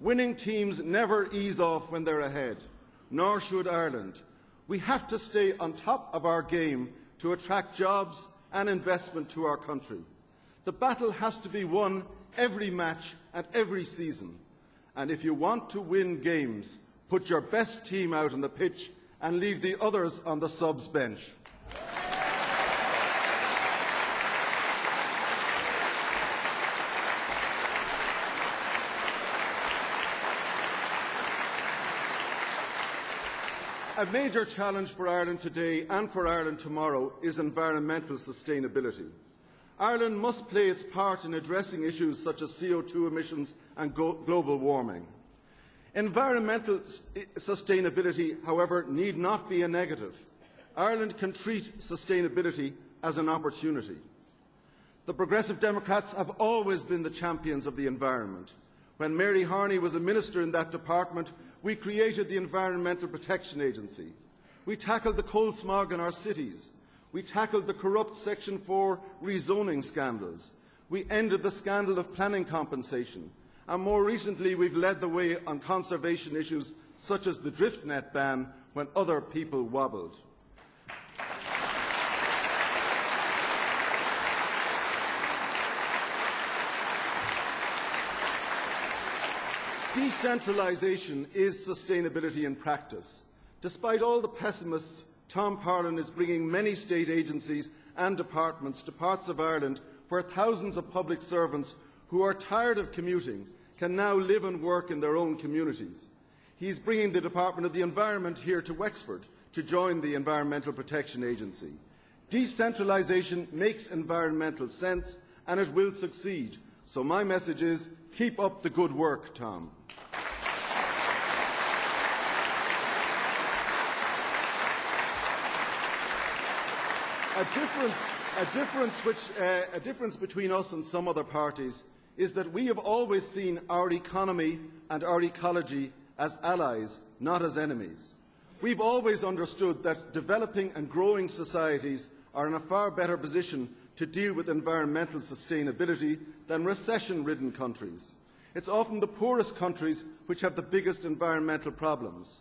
Winning teams never ease off when they're ahead, nor should Ireland. We have to stay on top of our game to attract jobs and investment to our country. The battle has to be won every match and every season. And if you want to win games, put your best team out on the pitch and leave the others on the subs bench. A major challenge for Ireland today and for Ireland tomorrow is environmental sustainability. Ireland must play its part in addressing issues such as CO2 emissions and global warming. Environmental sustainability, however, need not be a negative. Ireland can treat sustainability as an opportunity. The Progressive Democrats have always been the champions of the environment. When Mary Harney was a minister in that department, we created the Environmental Protection Agency. We tackled the coal smog in our cities. We tackled the corrupt Section 4 rezoning scandals. We ended the scandal of planning compensation. And more recently, we've led the way on conservation issues such as the drift net ban when other people wobbled. Decentralisation is sustainability in practice. Despite all the pessimists, Tom Parlin is bringing many state agencies and departments to parts of Ireland where thousands of public servants who are tired of commuting can now live and work in their own communities. He is bringing the Department of the Environment here to Wexford to join the Environmental Protection Agency. Decentralisation makes environmental sense and it will succeed. So my message is, keep up the good work, Tom. A difference between us and some other parties is that we have always seen our economy and our ecology as allies, not as enemies. We've always understood that developing and growing societies are in a far better position to deal with environmental sustainability than recession-ridden countries. It's often the poorest countries which have the biggest environmental problems.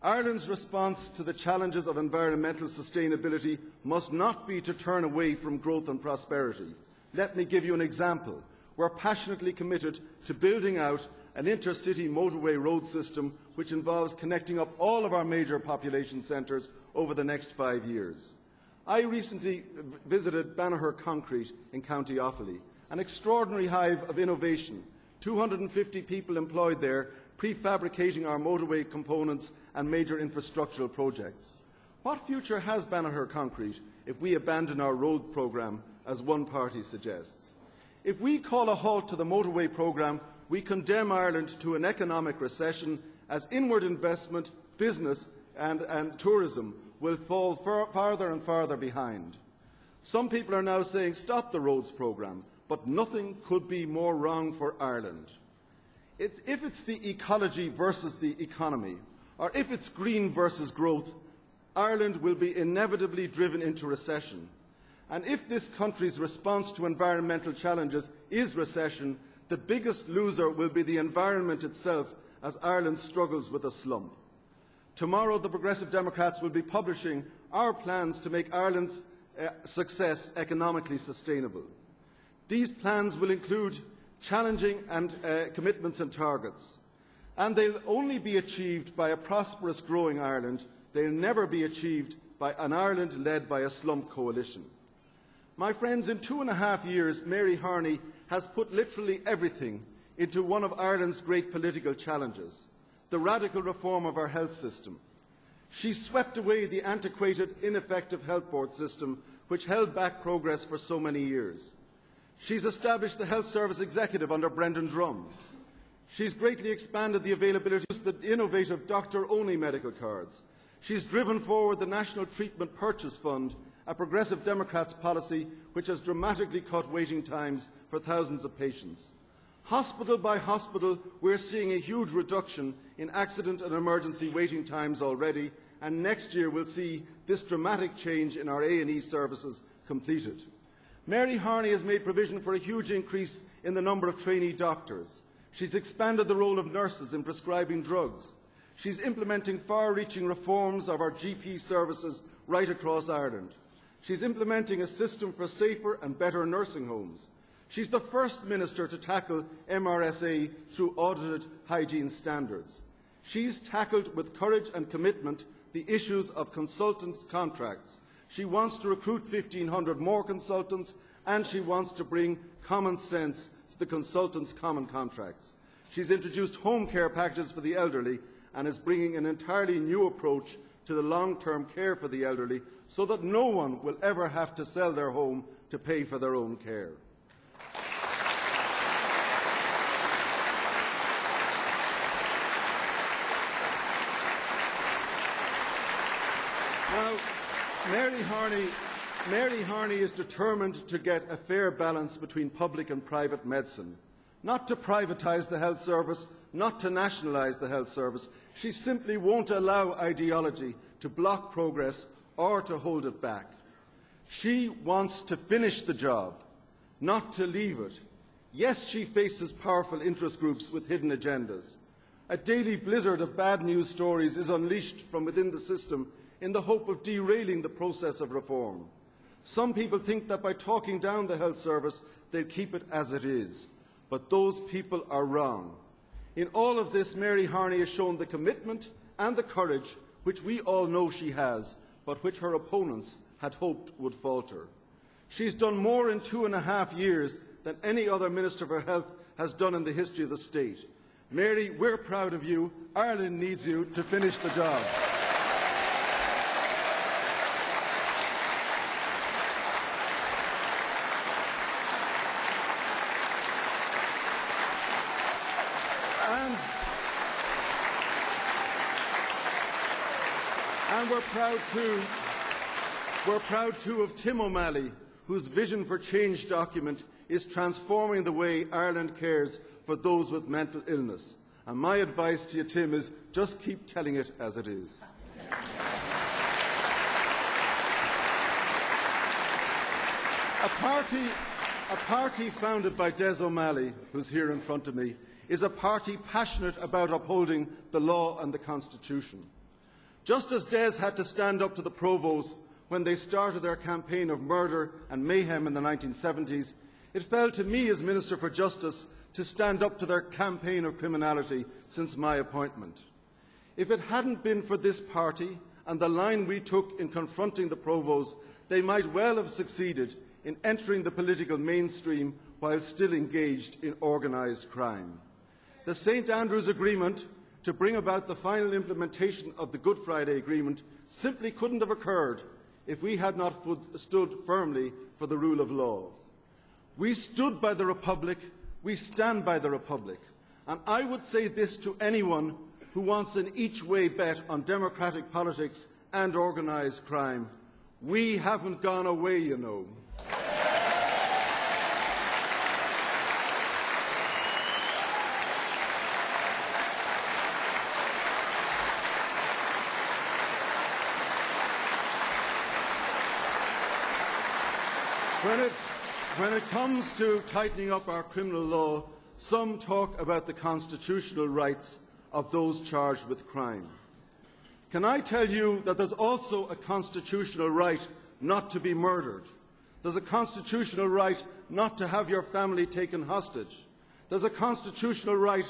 Ireland's response to the challenges of environmental sustainability must not be to turn away from growth and prosperity. Let me give you an example. We're passionately committed to building out an intercity motorway road system which involves connecting up all of our major population centres over the next 5 years. I recently visited Banagher Concrete in County Offaly, an extraordinary hive of innovation. 250 people employed there, prefabricating our motorway components and major infrastructural projects. What future has Banagher Concrete if we abandon our road programme, as one party suggests? If we call a halt to the motorway programme, we condemn Ireland to an economic recession as inward investment, business and tourism will fall farther and farther behind. Some people are now saying stop the roads programme, but nothing could be more wrong for Ireland. If it's the ecology versus the economy, or if it's green versus growth, Ireland will be inevitably driven into recession. And if this country's response to environmental challenges is recession, the biggest loser will be the environment itself as Ireland struggles with a slump. Tomorrow, the Progressive Democrats will be publishing our plans to make Ireland's success economically sustainable. These plans will include challenging commitments and targets, and they'll only be achieved by a prosperous, growing Ireland. They'll never be achieved by an Ireland led by a slump coalition. My friends, in 2.5 years, Mary Harney has put literally everything into one of Ireland's great political challenges, the radical reform of our health system. She swept away the antiquated, ineffective health board system which held back progress for so many years. She's established the Health Service Executive under Brendan Drum. She's greatly expanded the availability of the innovative doctor-only medical cards. She's driven forward the National Treatment Purchase Fund, a Progressive Democrats policy which has dramatically cut waiting times for thousands of patients. Hospital by hospital, we're seeing a huge reduction in accident and emergency waiting times already, and next year we'll see this dramatic change in our A&E services completed. Mary Harney has made provision for a huge increase in the number of trainee doctors. She's expanded the role of nurses in prescribing drugs. She's implementing far-reaching reforms of our GP services right across Ireland. She's implementing a system for safer and better nursing homes. She's the first minister to tackle MRSA through audited hygiene standards. She's tackled with courage and commitment the issues of consultants' contracts. She wants to recruit 1,500 more consultants, and she wants to bring common sense to the consultants' common contracts. She's introduced home care packages for the elderly and is bringing an entirely new approach to the long-term care for the elderly so that no one will ever have to sell their home to pay for their own care. Now, Mary Harney is determined to get a fair balance between public and private medicine. Not to privatise the health service, not to nationalise the health service. She simply won't allow ideology to block progress or to hold it back. She wants to finish the job, not to leave it. Yes, she faces powerful interest groups with hidden agendas. A daily blizzard of bad news stories is unleashed from within the system in the hope of derailing the process of reform. Some people think that by talking down the health service, they'll keep it as it is. But those people are wrong. In all of this, Mary Harney has shown the commitment and the courage which we all know she has, but which her opponents had hoped would falter. She's done more in 2.5 years than any other Minister for Health has done in the history of the state. Mary, we're proud of you. Ireland needs you to finish the job. And we're proud too of Tim O'Malley, whose Vision for Change document is transforming the way Ireland cares for those with mental illness. And my advice to you, Tim, is just keep telling it as it is. A party founded by Des O'Malley, who's here in front of me, is a party passionate about upholding the law and the Constitution. Just as Des had to stand up to the Provos when they started their campaign of murder and mayhem in the 1970s, it fell to me as Minister for Justice to stand up to their campaign of criminality since my appointment. If it hadn't been for this party and the line we took in confronting the Provos, they might well have succeeded in entering the political mainstream while still engaged in organised crime. The St Andrews Agreement to bring about the final implementation of the Good Friday Agreement simply couldn't have occurred if we had not stood firmly for the rule of law. We stood by the Republic, we stand by the Republic, and I would say this to anyone who wants an each-way bet on democratic politics and organised crime: we haven't gone away, you know. When it comes to tightening up our criminal law, some talk about the constitutional rights of those charged with crime. Can I tell you that there's also a constitutional right not to be murdered? There's a constitutional right not to have your family taken hostage. There's a constitutional right